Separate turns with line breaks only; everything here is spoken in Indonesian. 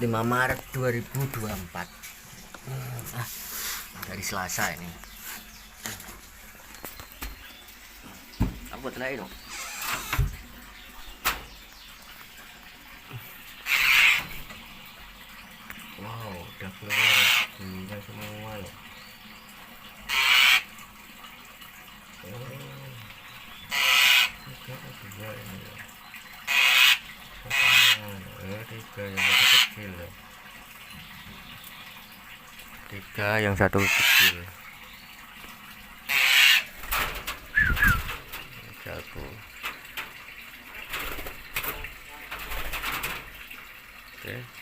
5 Maret 2024. Dari Selasa ini. Apa lagi dong? Wow, udah keluar bunga semua loh. Tiga ini loh. Tiga yang satu kecil loh. Tiga yang satu kecil. Jago. Oke.